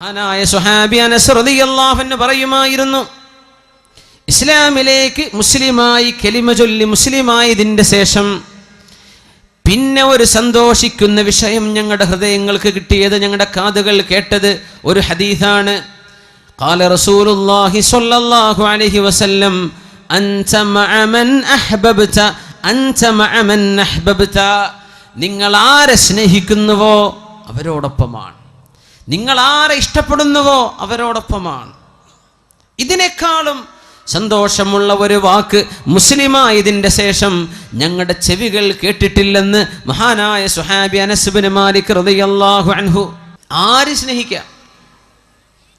ആനായ സ്വഹാബി അനസ് റളിയല്ലാഹു അൻഹു പറയുമായിരുന്നു, ഇസ്ലാമിലേക്ക് മുസ്ലിമായി കലിമ ചൊല്ലി മുസ്ലിമായതിൻ്റെ ശേഷം പിന്നെ ഒരു സന്തോഷിക്കുന്ന വിഷയം ഞങ്ങളുടെ ഹൃദയങ്ങൾക്ക് കിട്ടിയത്, ഞങ്ങളുടെ കാതുകൾ കേട്ടത് ഒരു ഹദീസാണ്. ഖാല റസൂലുള്ളാഹി സ്വല്ലല്ലാഹു അലൈഹി വസല്ലം അൻത മഅ മൻ അഹ്ബബ്ത അൻത മഅ മൻ അഹ്ബബ്ത. നിങ്ങൾ ആരെ സ്നേഹിക്കുന്നുവോ അവരോടൊപ്പമാണ്, നിങ്ങൾ ആരെ ഇഷ്ടപ്പെടുന്നുവോ അവരോടൊപ്പമാണ്. ഇതിനേക്കാളും സന്തോഷമുള്ള ഒരു വാക്ക് മുസ്ലിമായതിൻ്റെ ശേഷം ഞങ്ങളുടെ ചെവികൾ കേട്ടിട്ടില്ലെന്ന് മഹാനായ സ്വഹാബി അനസ് ഇബ്നു മാലിക് റളിയല്ലാഹു അൻഹു. ആര് സ്നേഹിക്കാം?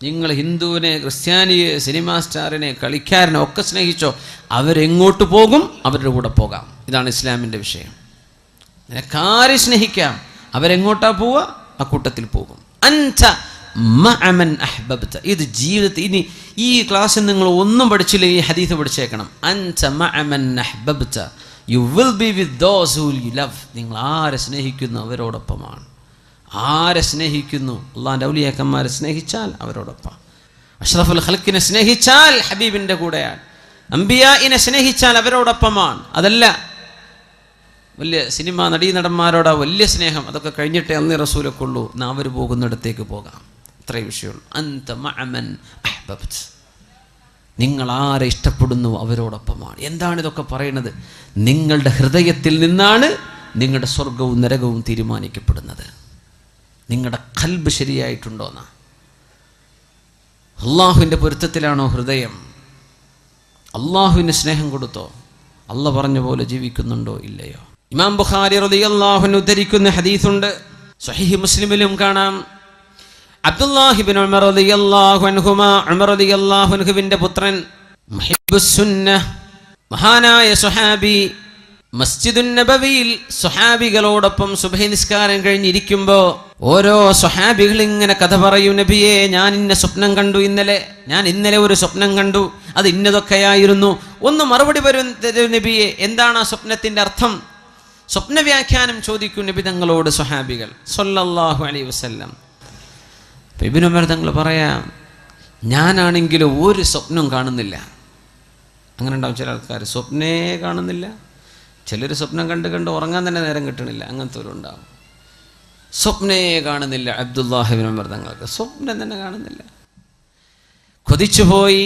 നിങ്ങൾ ഹിന്ദുവിനെ, ക്രിസ്ത്യാനിയെ, സിനിമാ സ്റ്റാറിനെ, കളിക്കാരനെ ഒക്കെ സ്നേഹിച്ചോ, അവരെങ്ങോട്ട് പോകും? അവരുടെ കൂടെ പോകാം. ഇതാണ് ഇസ്ലാമിൻ്റെ വിഷയം. നിനക്കാരെ സ്നേഹിക്കാം, അവരെങ്ങോട്ടാ പോവുക? ആ കൂട്ടത്തിൽ പോകും. അൻത മഅ മൻ അഹ്ബബ്ത. ഇത് ജീവിതത്തിൽ ഇനി ഈ ക്ലാസ്സിൽ നിങ്ങൾ ഒന്നും പഠിച്ചില്ല, ഈ ഹദീസ് പഠിച്ചേക്കണം. അൻത മഅ മൻ അഹ്ബബ്ത, you will be with those who you love. നിങ്ങൾ ആരെ സ്നേഹിക്കുന്നു അവരോടൊപ്പമാണ്. ആരെ സ്നേഹിക്കുന്നു? അള്ളാഹിൻ്റെ ഔലിയാക്കന്മാരെ സ്നേഹിച്ചാൽ അവരോടൊപ്പം. അഷ്റഫുൽ ഖൽഖിനെ സ്നേഹിച്ചാൽ ഹബീബിൻ്റെ കൂടെയാണ്. അംബിയാഇനെ സ്നേഹിച്ചാൽ അവരോടൊപ്പമാണ്. അതല്ല വലിയ സിനിമ നടീനടന്മാരോടാ വലിയ സ്നേഹം, അതൊക്കെ കഴിഞ്ഞിട്ടേ അന്നേ റസൂലൊക്കെ ഉള്ളൂ. എന്നാ അവർ പോകുന്നിടത്തേക്ക് പോകാം. അത്രയും വിഷയമുള്ളൂ. അൻത മഅ മൻ അഹ്ബബ്ത, നിങ്ങൾ ആരെ ഇഷ്ടപ്പെടുന്നു അവരോടൊപ്പമാണ്. എന്താണ് ഇതൊക്കെ പറയുന്നത്? നിങ്ങളുടെ ഹൃദയത്തിൽ നിന്നാണ് നിങ്ങളുടെ സ്വർഗവും നരകവും തീരുമാനിക്കപ്പെടുന്നത്. നിങ്ങളുടെ ഖൽബ് ശരിയായിട്ടുണ്ടോന്നാ. അള്ളാഹുവിൻ്റെ പൊരുത്തത്തിലാണോ ഹൃദയം? അള്ളാഹുവിന് സ്നേഹം കൊടുത്തോ? അള്ള പറഞ്ഞ പോലെ ജീവിക്കുന്നുണ്ടോ ഇല്ലയോ? ഇമാം ബുഖാരി റളിയല്ലാഹു അൻഹു ഉദ്ധരിക്കുന്ന ഹദീസുണ്ട്, സ്വഹീഹ് മുസ്ലിമിലും കാണാം. അബ്ദുല്ലാഹി ഇബ്നു ഉമർ റളിയല്ലാഹു അൻഹുമാ, ഉമർ റളിയല്ലാഹു അൻഹുവിൻ്റെ പുത്രൻ, മുഹിബ്ബുസ് സുന്നഹ്, മഹാനായ സ്വഹാബി, മസ്ജിദുൻ നബവിയിൽ സ്വഹാബികളോടൊപ്പം സുബ്ഹി നിസ്കാരം കഴിഞ്ഞിരിക്കുമ്പോൾ ഓരോ സ്വഹാബികൾ ഇങ്ങനെ കഥ പറയും. നബിയെ, ഞാൻ ഇന്ന സ്വപ്നം കണ്ടു, ഞാൻ ഇന്നലെ ഒരു സ്വപ്നം കണ്ടു, അത് ഇന്നതൊക്കെയായിരുന്നു. ഒന്ന് മറുപടി വരും നബിയെ, എന്താണ് ആ സ്വപ്നത്തിൻ്റെ അർത്ഥം? സ്വപ്ന വ്യാഖ്യാനം ചോദിക്കും നബി തങ്ങളോട് സ്വഹാബികൾ സ്വല്ലല്ലാഹു അലൈഹി വസല്ലം. ഇബ്നു ഉമർ തങ്ങൾ പറയാം, ഞാനാണെങ്കിലും ഒരു സ്വപ്നം കാണുന്നില്ല. അങ്ങനെ ഉണ്ടാവും ചില ആൾക്കാർ, സ്വപ്നേ കാണുന്നില്ല. ചിലർ സ്വപ്നം കണ്ട് ഉറങ്ങാൻ തന്നെ നേരം കിട്ടണില്ല. അങ്ങനത്തെ ഒരു ഉണ്ടാവും. സ്വപ്നേ കാണുന്നില്ല. അബ്ദുല്ലാഹി ഇബ്നു ഉമർ തങ്ങൾക്ക് സ്വപ്നം തന്നെ കാണുന്നില്ല. കൊതിച്ചുപോയി,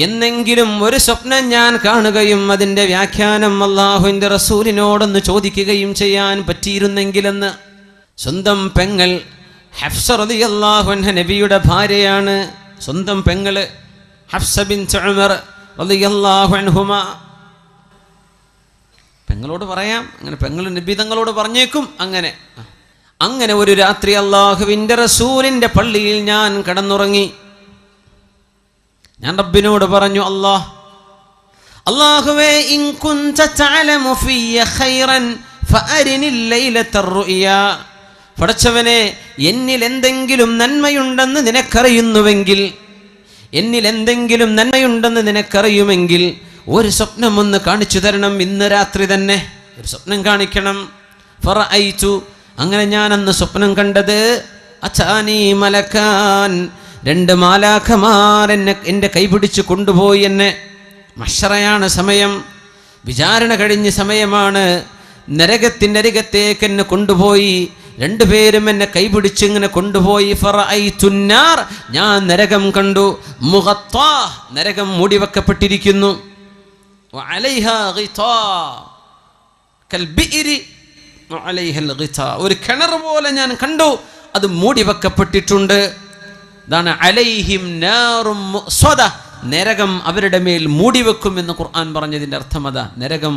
എന്നെങ്കിലും ഒരു സ്വപ്നം ഞാൻ കാണുകയും അതിൻ്റെ വ്യാഖ്യാനം അള്ളാഹുവിൻ്റെ റസൂലിനോടൊന്ന് ചോദിക്കുകയും ചെയ്യാൻ പറ്റിയിരുന്നെങ്കിലെന്ന്. സ്വന്തം പെങ്ങൾ ഹഫ്സ റളിയല്ലാഹു അൻഹ നബിയുടെ ഭാര്യയാണ്. സ്വന്തം പെങ്ങള് ഹഫ്സ ബിൻത് ഉമർ റളിയല്ലാഹു അൻഹുമാ. പെങ്ങളോട് പറയാം, അങ്ങനെ പെങ്ങൾ നബി തങ്ങളോട് പറഞ്ഞേക്കും. അങ്ങനെ ഒരു രാത്രി അള്ളാഹുവിൻ്റെ റസൂലിൻ്റെ പള്ളിയിൽ ഞാൻ കിടന്നുറങ്ങി. ഞാൻ റബ്ബിനോട് പറഞ്ഞു, അല്ലാഹുവേ, ഇൻ കുൻത തഅലമു ഫിയ ഖൈറൻ ഫഅരിനിൽ ലൈലത്തർ റുയാ. പടച്ചവനെ, എന്നിൽ എന്തെങ്കിലും നന്മയുണ്ടെന്ന് നിനക്കറിയുമെങ്കിൽ ഒരു സ്വപ്നം ഒന്ന് കാണിച്ചു തരണം. ഇന്ന് രാത്രി തന്നെ ഒരു സ്വപ്നം കാണിക്കണം. ഫറഅയ്തു, അങ്ങനെ ഞാൻ അന്ന് സ്വപ്നം കണ്ടത്, അതാനി മലക്കാൻ, 2 മാലാഖമാർ എൻ്റെ കൈപിടിച്ച് കൊണ്ടുപോയി. എന്നെ മഹ്ശറയാണ് സമയം, വിചാരണ കഴിഞ്ഞ സമയമാണ്. നരകത്തിൻ്റെ അരികത്തേക്ക് എന്നെ കൊണ്ടുപോയി. 2 പേരും എന്നെ കൈപിടിച്ച് ഇങ്ങനെ കൊണ്ടുപോയി. ഫറഅയ്തുന്നാർ, ഞാൻ നരകം കണ്ടു. മുഗത്താ, നരകം മൂടിവെക്കപ്പെട്ടിരിക്കുന്നു. വഅലൈഹാ ഗിതാ കൽബിഇരി വഅലൈഹൽ ഗിതാ, ഒരു കിണർ പോലെ ഞാൻ കണ്ടു, അത് മൂടിവെക്കപ്പെട്ടിട്ടുണ്ട്. ഇതാണ് അലൈഹിം നാറും മുഅ്സദ, നരകം അവരുടെ മേൽ മൂടിവെക്കും എന്ന് ഖുർആൻ പറഞ്ഞതിൻ്റെ അർത്ഥം അതാ. നരകം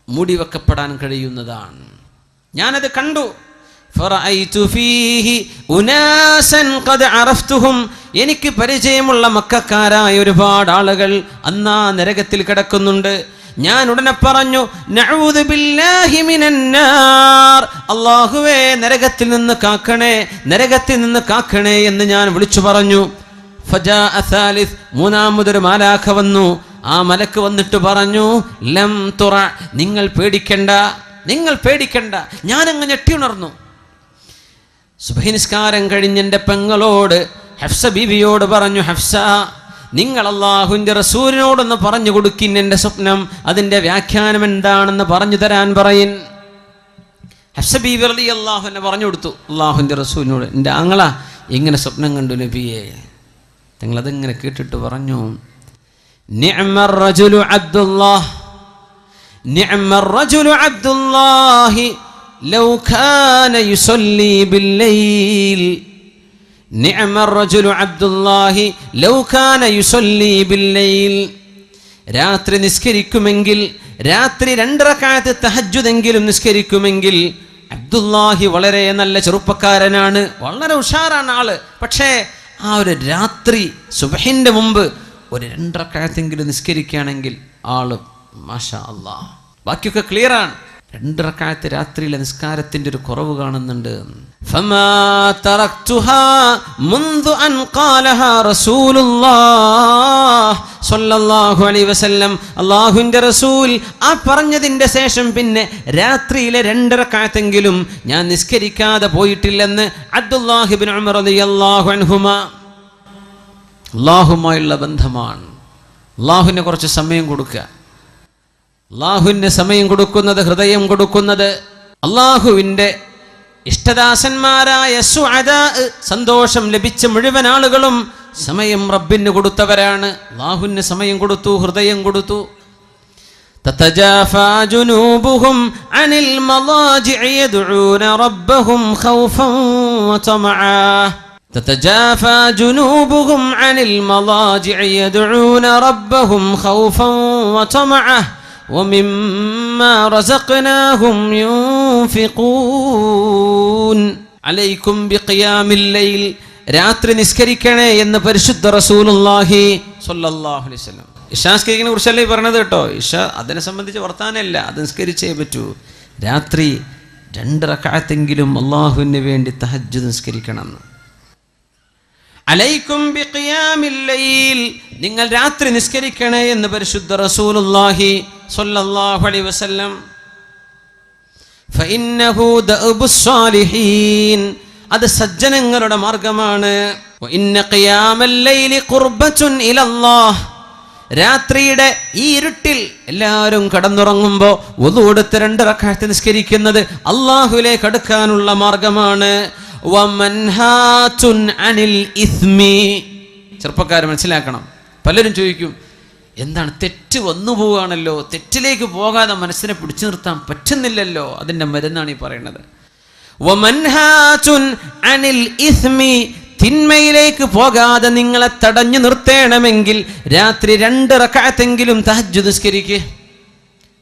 മൂടിവെക്കപ്പെടാൻ കഴിയുന്നതാണ്. ഞാനത് കണ്ടു. ഫറഅയ്തു ഫീഹി ഉനാസൻ ഖദ് അറഫ്തുഹും, എനിക്ക് പരിചയമുള്ള മക്കക്കാരായ ഒരുപാട് ആളുകൾ അന്നാ നരകത്തിൽ കിടക്കുന്നുണ്ട്. ഞാൻ ഉടനെ പറഞ്ഞു, നഊദു ബില്ലാഹി മിനന്നാർ, അല്ലാഹുവേ, നരകത്തിൽ നിന്ന് കാക്കണേ എന്ന് ഞാൻ വിളിച്ചു പറഞ്ഞു. ഫജാഅ സാലിസ്, മൂന്നാമതൊരു മാലാഖ വന്നു. ആ മലക്ക് വന്നിട്ട് പറഞ്ഞു, ലം തുറ, നിങ്ങൾ പേടിക്കണ്ട. ഞാനങ്ങ് ഞെട്ടി ഉണർന്നു. സുബഹി നിസ്കാരം കഴിഞ്ഞ് എൻ്റെ പെങ്ങളോട് ഹഫ്സ ബീവിയോട് പറഞ്ഞു, ഹഫ്സ, നിങ്ങൾ അല്ലാഹുവിൻ്റെ റസൂലിനോടൊന്ന് പറഞ്ഞു കൊടുക്കിൻ എൻ്റെ സ്വപ്നം, അതിൻ്റെ വ്യാഖ്യാനം എന്താണെന്ന് പറഞ്ഞു തരാൻ പറയിൻ. ഹഫ്സ ബീവി റളിയല്ലാഹു അൻഹ പറഞ്ഞു കൊടുത്തു അല്ലാഹുവിൻ്റെ റസൂലിനോട്, എൻ്റെ ആങ്ങള ഇങ്ങനെ സ്വപ്നം കണ്ടു നബിയെ. തങ്ങളതിങ്ങനെ കേട്ടിട്ട് പറഞ്ഞു, നിഅ്മർ റജുലു അബ്ദുല്ലാഹ്, നിഅ്മർ റജുലു അബ്ദുല്ലാഹി ലൗ കാന യുസല്ലി ബില്ലൈൽ, നിഅ്മർ റജുലു അബ്ദുല്ലാഹി ലൗ കാന യുസല്ലി ബില്ലൈൽ. രാത്രി നിസ്കരിക്കുമെങ്കിൽ, രാത്രി 2 റക്അത്ത് തഹജ്ജുദെങ്കിലും നിസ്കരിക്കുമെങ്കിൽ അബ്ദുല്ലാഹി വളരെ നല്ല ചെറുപ്പക്കാരനാണ്, വളരെ ഉഷാറാണ് ആള്. പക്ഷേ ആ ഒരു രാത്രി സുബ്ഹിന്റെ മുമ്പ് ഒരു 2 റക്അത്തെങ്കിലും നിസ്കരിക്കുകയാണെങ്കിൽ ആള് മാഷാ അല്ലാഹ്. ബാക്കിയൊക്കെ ക്ലിയറാണ്. 2 റക്അത്ത് രാത്രിയിലെ നിസ്കാരത്തിന്റെ ഒരു കുറവ് കാണുന്നുണ്ട്. ഫമാ തറക്തുഹാ മുൻദു അൻ ഖാലഹാ റസൂലുള്ളാഹ് സ്വല്ലല്ലാഹു അലൈഹി വസല്ലം, അല്ലാഹുവിൻ്റെ റസൂൽ ആ പറഞ്ഞതിന്റെ ശേഷം പിന്നെ രാത്രിയിലെ 2 റക്അത്തെങ്കിലും ഞാൻ നിസ്കരിക്കാതെ പോയിട്ടില്ലെന്ന് അബ്ദുല്ലാഹി ഇബ്നു ഉമർ റളിയല്ലാഹു അൻഹുമാ. അല്ലാഹുമായുള്ള ബന്ധമാണ്. അല്ലാഹുവിനെ കുറച്ച് സമയം കൊടുക്കുക. അല്ലാഹുവിന് സമയം കൊടുക്കുന്നത്, ഹൃദയം കൊടുക്കുന്നത്, അല്ലാഹുവിൻ്റെ ഇഷ്ടദാസന്മാരായ സുഅദാ, സന്തോഷം ലഭിച്ച മുഴുവൻ ആളുകളും സമയം റബ്ബിന് കൊടുത്തവരാണ്. അല്ലാഹുവിന് സമയം കൊടുത്തു, ഹൃദയം കൊടുത്തു. തതജാഫാ ജുനൂബുഹും അനിൽ മളാജിഇ യദ്ഊന റബ്ബഹും ഖൗഫൻ വതമആ, تتجافى جنوبهم عن المضاجع يدعون ربهم خوفا وطمعا ومما رزقناهم ينفقون عليكم بقيام الليل. രാത്രി നിസ്കരിക്കണേ എന്ന് പരിശുദ്ധ റസൂലുള്ളാഹി സ്വല്ലല്ലാഹു അലൈഹി വസല്ലം. ഇശാ നിസ്കരിക്കുന്നതിനെ കുറിച്ചല്ലേ പറഞ്ഞത് കേട്ടോ. ഇശ അതിനെ സംബന്ധിച്ച് വർത്താനല്ല, അത് നിസ്കരിച്ചേ പറ്റൂ. രാത്രി 2 റക്അത്തെങ്കിലും അല്ലാഹുവിന് വേണ്ടി തഹജ്ജുദ് നിസ്കരിക്കണം. അലൈക്കും ബിഖിയാമിൽ ലൈൽ, നിങ്ങൾ രാത്രി നിസ്കരിക്കണേ എന്ന് പരിശുദ്ധ റസൂലുള്ളാഹി സ്വല്ലല്ലാഹു അലൈഹി വസല്ലം. ഫഇന്നഹു ദഅബുസ് സാലിഹീൻ, അത് സജ്ജനങ്ങളുടെ മാർഗമാണ്. വഇന്ന ഖിയാമൽ ലൈലി ഖുർബത്തുൻ ഇലല്ലാഹ്, രാത്രിയുടെ ഈ ഇരുട്ടിൽ എല്ലാവരും കടന്നുറങ്ങുമ്പോൾ വുളു എടുത്ത് 2 റക്അത്ത് നിസ്കരിക്കുന്നത് അല്ലാഹുവിലേക്ക് അടുക്കാനുള്ള മാർഗമാണ്. വമൻഹാതുൻ അനിൽ ഇസ്മി, ചെറുപ്പക്കാർ മനസ്സിലാക്കണം. പലരും ചോദിക്കും, എന്താണ് തെറ്റ് വന്നു പോവുകയാണല്ലോ, തെറ്റിലേക്ക് പോകാതെ മനസ്സിനെ പിടിച്ചു നിർത്താൻ പറ്റുന്നില്ലല്ലോ, അതിൻ്റെ മരുന്നാണ് ഈ പറയുന്നത്. വമൻഹാതുൻ അനിൽ ഇസ്മി, തിന്മയിലേക്ക് പോകാതെ നിങ്ങളെ തടഞ്ഞു നിർത്തേണമെങ്കിൽ രാത്രി 2 റക്അത്തെങ്കിലും തഹജ്ജുദ് നിസ്കരിക്കുക.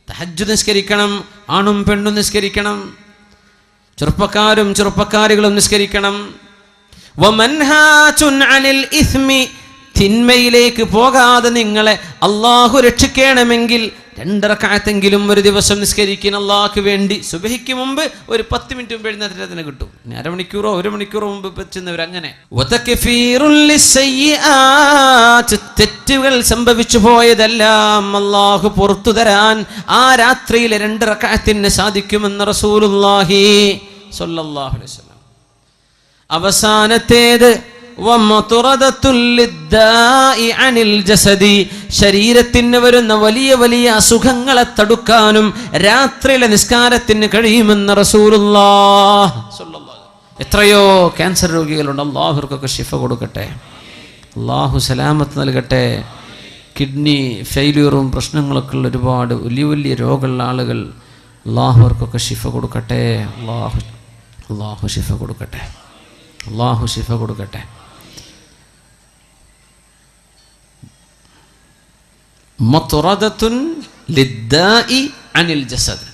തഹജ്ജുദ് നിസ്കരിക്കണം, ആണും പെണ്ണും നിസ്കരിക്കണം, ചെറുപ്പക്കാരും ചെറുപ്പക്കാരികളും നിസ്കരിക്കണം. വമൻഹാതുൻ അനിൽ ഇസ്മി, തിന്മയിലേക്ക് പോകാതെ നിങ്ങളെ അല്ലാഹു രക്ഷിക്കണമെങ്കിൽ 2 റക്അത്തെങ്കിലും ഒരു ദിവസം നിസ്കരിക്കുന്ന അല്ലാഹുവിന് വേണ്ടി. സുബഹിക്ക് മുമ്പ് ഒരു 10 മിനിറ്റ് മുമ്പ് എഴുന്നേറ്റത്തിന് കിട്ടും. 1/2 മണിക്കൂറോ 1 മണിക്കൂറോ മുമ്പ് വെച്ചുന്നവർ അങ്ങനെ. തെറ്റുകൾ സംഭവിച്ചു പോയതെല്ലാം അല്ലാഹു പുറത്തു തരാൻ ആ രാത്രിയിലെ 2 റക്അത്തിന് സാധിക്കുമെന്ന് റസൂലുള്ളാഹി സ്വല്ലല്ലാഹു അലൈഹി വസല്ലം. അവസാനത്തേത് ശരീരത്തിന് വരുന്ന വലിയ വലിയ അസുഖങ്ങളെ തടുക്കാനും രാത്രിയിലെ നിസ്കാരത്തിന് കഴിയുമെന്ന് റസൂലുള്ളാഹി സ്വല്ലല്ലാഹു. എത്രയോ ക്യാൻസർ രോഗികളുണ്ട്, അല്ലാഹുവർക്കൊക്കെ ശിഫ കൊടുക്കട്ടെ, അല്ലാഹു സലാമത്ത് നൽകട്ടെ. കിഡ്നി ഫെയിലിയറും പ്രശ്നങ്ങളൊക്കെ ഉള്ള ഒരുപാട് വലിയ വലിയ രോഗമുള്ള ആളുകൾ, അല്ലാഹുവർക്കൊക്കെ ശിഫ കൊടുക്കട്ടെ. അല്ലാഹു ശിഫ കൊടുക്കട്ടെ, അല്ലാഹു ശിഫ കൊടുക്കട്ടെ. മത്റദത്തുൻ ലിദ്ദാഇ അനിൽ ജസദ്,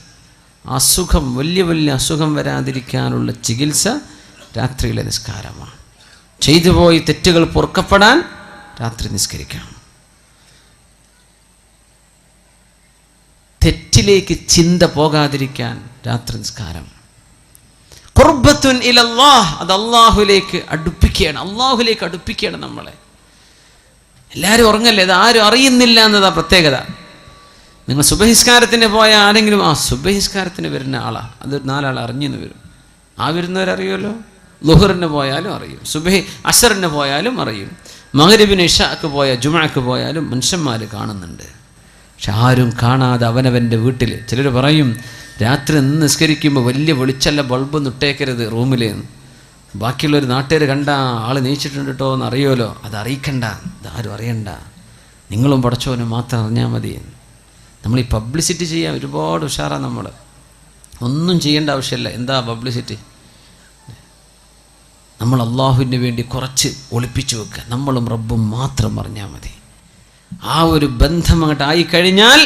അസുഖം, വലിയ വലിയ അസുഖം വരാതിരിക്കാനുള്ള ചികിത്സ രാത്രിയിലെ നിസ്കാരമാണ്. ചെയ്തുപോയി തെറ്റുകൾ പൊറുക്കപ്പെടാൻ രാത്രി നിസ്കരിക്കണം. തെറ്റിലേക്ക് ചിന്ത പോകാതിരിക്കാൻ രാത്രി നിസ്കാരം. ഖുർബത്തുൻ ഇലല്ലാഹ്, അത് അല്ലാഹുവിലേക്ക് അടുപ്പിക്കുകയാണ്, അല്ലാഹുവിലേക്ക് അടുപ്പിക്കുകയാണ് നമ്മളെ. എല്ലാവരും ഉറങ്ങല്ലേ, അത് ആരും അറിയുന്നില്ല എന്നതാ പ്രത്യേകത. നിങ്ങൾ സുബഹിസ്കാരത്തിന് പോയ ആരെങ്കിലും സുബഹിസ്കാരത്തിന് വരുന്ന ആളാ, അത് 4 ആൾ അറിഞ്ഞെന്ന് വരും. ആ വരുന്നവരറിയുമല്ലോ, ളുഹറിന് പോയാലും അറിയും, സുബഹി അസറിന് പോയാലും അറിയും, മഗ്രിബിന് ഇശാക്ക് പോയാൽ ജുമുഅക്ക് പോയാലും മനുഷ്യന്മാർ കാണുന്നുണ്ട്. പക്ഷെ ആരും കാണാതെ അവനവൻ്റെ വീട്ടിൽ. ചിലർ പറയും രാത്രി നിസ്കരിക്കുമ്പോൾ വലിയ വെളിച്ചല്ല ബൾബൊന്നും ഇട്ടേക്കരുത് റൂമിൽ. ബാക്കിയുള്ളൊരു നാട്ടുകാർ കണ്ട ആൾ നീച്ചിട്ടുണ്ട് കേട്ടോ എന്ന് അറിയുമല്ലോ, അത് അറിയിക്കണ്ട, ഇതാരും അറിയണ്ട, നിങ്ങളും പടച്ചോനും മാത്രം അറിഞ്ഞാൽ മതി. നമ്മൾ ഈ പബ്ലിസിറ്റി ചെയ്യാൻ ഒരുപാട് ഉഷാറാണ്. നമ്മൾ ഒന്നും ചെയ്യേണ്ട ആവശ്യമില്ല. എന്താ പബ്ലിസിറ്റി? നമ്മൾ അള്ളാഹുവിന് വേണ്ടി കുറച്ച് ഒളിപ്പിച്ചു വെക്കുക, നമ്മളും റബ്ബും മാത്രം അറിഞ്ഞാൽ മതി. ആ ഒരു ബന്ധം അങ്ങോട്ട് ആയിക്കഴിഞ്ഞാൽ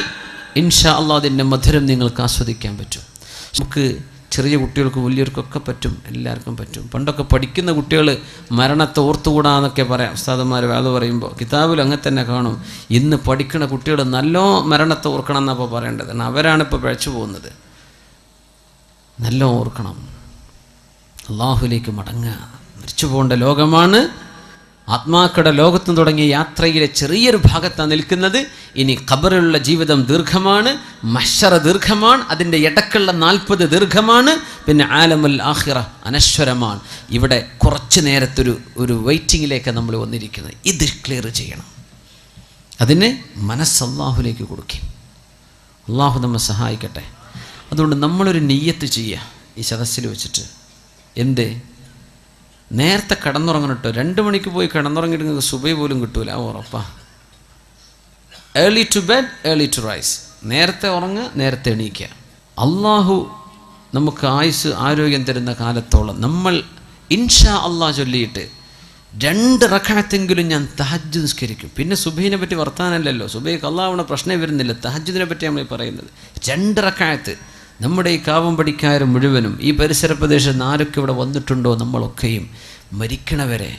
ഇൻഷാ അള്ളാഹ് അതിൻ്റെ മധുരം നിങ്ങൾക്ക് ആസ്വദിക്കാൻ പറ്റും. നമുക്ക് ചെറിയ കുട്ടികൾക്കും വലിയവർക്കൊക്കെ പറ്റും, എല്ലാവർക്കും പറ്റും. പണ്ടൊക്കെ പഠിക്കുന്ന കുട്ടികൾ മരണത്തെ ഓർത്തുകൂടാന്നൊക്കെ പറയാം ഉസ്താദന്മാർ വേദ പറയുമ്പോൾ. കിതാബിൽ അങ്ങനെ തന്നെ കാണും. ഇന്ന് പഠിക്കുന്ന കുട്ടികൾ നല്ലോ മരണത്തെ ഓർക്കണം എന്നപ്പോൾ പറയേണ്ടത്. കാരണം അവരാണിപ്പോൾ പിഴച്ചു പോകുന്നത്. നല്ല ഓർക്കണം, അള്ളാഹുലേക്ക് മടങ്ങുക. മരിച്ചു പോകേണ്ട ലോകമാണ്. ആത്മാക്കളുടെ ലോകത്ത് തുടങ്ങിയ യാത്രയിലെ ചെറിയൊരു ഭാഗത്താണ് നിൽക്കുന്നത്. ഇനി ഖബറിലുള്ള ജീവിതം ദീർഘമാണ്, മഹ്ശറ ദീർഘമാണ്, അതിൻ്റെ ഇടക്കുള്ള 40 ദീർഘമാണ്, പിന്നെ ആലമുൽ ആഖിറ അനശ്വരമാണ്. ഇവിടെ കുറച്ച് നേരത്തൊരു വെയിറ്റിങ്ങിലേക്ക് നമ്മൾ വന്നിരിക്കുന്നത്. ഇത് ക്ലിയർ ചെയ്യണം. അതിന് മനസ്സ് അള്ളാഹുലേക്ക് കൊടുക്കും. അള്ളാഹു നമ്മെ സഹായിക്കട്ടെ. അതുകൊണ്ട് നമ്മളൊരു നിയ്യത്ത് ചെയ്യുക ഈ സദസ്സിൽ വെച്ചിട്ട്. എന്തേ? നേരത്തെ കിടന്നുറങ്ങണം കേട്ടോ. 2 മണിക്ക് പോയി കിടന്നുറങ്ങിയിട്ട് നിങ്ങൾക്ക് സുബൈ പോലും കിട്ടൂല, ഉറപ്പാ. Early to bed early to rise. നേരത്തെ ഉറങ്ങുക, നേരത്തെ എണീക്കുക. അള്ളാഹു നമുക്ക് ആയുസ് ആരോഗ്യം തരുന്ന കാലത്തോളം നമ്മൾ ഇൻഷാ അള്ളാഹ് ചൊല്ലിയിട്ട് 2 റക്അത്തെങ്കിലും ഞാൻ തഹജ്ജുദ് നിസ്കരിക്കും. പിന്നെ സുബഹിനെ പറ്റി വർത്താനല്ലല്ലോ, സുബഹിക്ക് അള്ളാഹുവിനെ പ്രശ്നം വരുന്നില്ല. തഹജ്ജുദിനെ പറ്റി നമ്മൾ പറയുന്നത് 2 റക്അത്ത്. നമ്മുടെ ഈ കാവമ്പടിക്കാർ മുഴുവനും ഈ പരിസര പ്രദേശത്ത് ആരൊക്കെ ഇവിടെ വന്നിട്ടുണ്ടോ നമ്മളൊക്കെയും മരിക്കണവരെ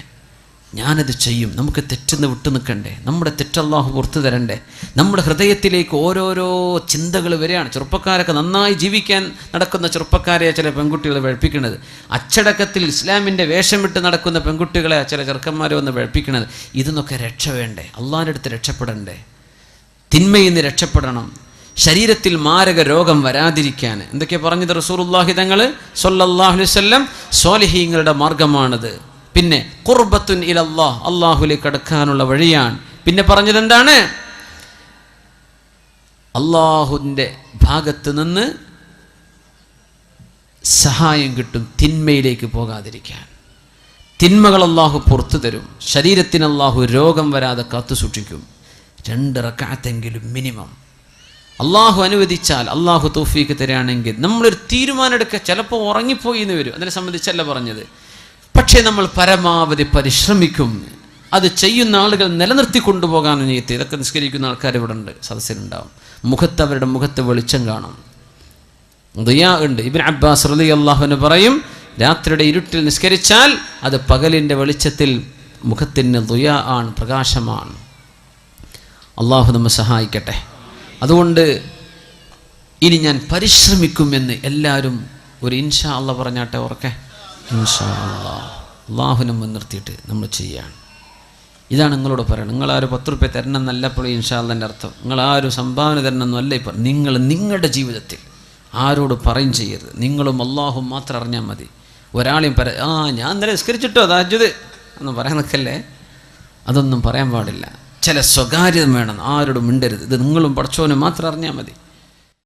ഞാനത് ചെയ്യും. നമുക്ക് തെറ്റെന്ന് വിട്ടു നിൽക്കണ്ടേ? നമ്മുടെ തെറ്റല്ലാഹു പുറത്തു തരണ്ടേ? നമ്മുടെ ഹൃദയത്തിലേക്ക് ഓരോരോ ചിന്തകൾ വരികയാണ്. ചെറുപ്പക്കാരൊക്കെ നന്നായി ജീവിക്കാൻ നടക്കുന്ന ചെറുപ്പക്കാരെ ചില പെൺകുട്ടികളെ വെഴുപ്പിക്കുന്നത്, അച്ചടക്കത്തിൽ ഇസ്ലാമിൻ്റെ വേഷം വിട്ട് നടക്കുന്ന പെൺകുട്ടികളെ ചില ചെറുക്കന്മാരെ വന്ന് വെഴുപ്പിക്കുന്നത്. ഇതിന്നൊക്കെ രക്ഷ വേണ്ടേ? അള്ളാഹിൻ്റെ അടുത്ത് രക്ഷപ്പെടണ്ടേ? തിന്മയിൽ നിന്ന് രക്ഷപ്പെടണം. ശരീരത്തിൽ മാരക രോഗം വരാതിരിക്കാൻ എന്തൊക്കെയാ പറഞ്ഞത് റസൂലുള്ളാഹി തങ്ങൾ സ്വല്ലല്ലാഹു അലൈഹി വസല്ലം? സ്വാലിഹീങ്ങളുടെ മാർഗമാണത്. പിന്നെ ഖുർബത്തുൻ ഇലല്ലാഹ്, അള്ളാഹുലേക്ക് അടുക്കാനുള്ള വഴിയാണ്. പിന്നെ പറഞ്ഞത് എന്താണ്? അള്ളാഹുവിൻ്റെ ഭാഗത്ത് നിന്ന് സഹായം കിട്ടും തിന്മയിലേക്ക് പോകാതിരിക്കാൻ. തിന്മകൾ അള്ളാഹു പുറത്തു തരും. ശരീരത്തിന് അള്ളാഹു രോഗം വരാതെ കാത്തു സൂക്ഷിക്കും. 2 റക്അത്തെങ്കിലും മിനിമം. അള്ളാഹു അനുവദിച്ചാൽ, അള്ളാഹു തൗഫീക്ക് തരികയാണെങ്കിൽ നമ്മളൊരു തീരുമാനം എടുക്കുക. ചിലപ്പോൾ ഉറങ്ങിപ്പോയി എന്ന് വരും, അതിനെ സംബന്ധിച്ചല്ല പറഞ്ഞത്. പക്ഷേ നമ്മൾ പരമാവധി പരിശ്രമിക്കും. അത് ചെയ്യുന്ന ആളുകൾ നിലനിർത്തി കൊണ്ടുപോകാൻ നീയത്ത്. ഇതൊക്കെ നിസ്കരിക്കുന്ന ആൾക്കാർ ഇവിടെ ഉണ്ട്, സദസ്സിലുണ്ടാവും. അവരുടെ മുഖത്ത് വെളിച്ചം കാണും, ദുആ ഉണ്ട്. ഇബ്നു അബ്ബാസ് റളിയല്ലാഹു അൻഹു പറയും, രാത്രിയുടെ ഇരുട്ടിൽ നിസ്കരിച്ചാൽ അത് പകലിൻ്റെ വെളിച്ചത്തിൽ മുഖത്തിന് ദുആ ആണ്, പ്രകാശമാണ്. അള്ളാഹു നമ്മെ സഹായിക്കട്ടെ. അതുകൊണ്ട് ഇനി ഞാൻ പരിശ്രമിക്കുമെന്ന് എല്ലാവരും ഒരു ഇൻഷാ അള്ളാഹ് പറഞ്ഞാട്ടെ. ഉറക്കെ ഇൻഷാ അള്ളാഹ്. അള്ളാഹുവിനെ മുൻനിർത്തിയിട്ട് നമ്മൾ ചെയ്യാണ്. ഇതാണ് നിങ്ങളോട് പറയണം. നിങ്ങളാരും 10 രൂപ തരണം എന്നല്ലപ്പോൾ ഇൻഷാ അള്ളാഹിൻ്റെ അർത്ഥം. നിങ്ങളാരും സംഭാവന തരണം എന്നല്ല. ഇപ്പം നിങ്ങൾ നിങ്ങളുടെ ജീവിതത്തിൽ ആരോട് പറയും ചെയ്യരുത്. നിങ്ങളും അള്ളാഹും മാത്രം അറിഞ്ഞാൽ മതി. ഒരാളെയും ഞാൻ ഇന്നലെ നിസ്കരിച്ചിട്ടോ തഹജ്ജുദ് എന്ന് പറയാൻ നിൽക്കല്ലേ. അതൊന്നും പറയാൻ പാടില്ല. ചില സ്വകാര്യത വേണം, ആരോടും മിണ്ടരുത്. ഇത് നിങ്ങളും പടച്ചോനും മാത്രം അറിഞ്ഞാൽ മതി.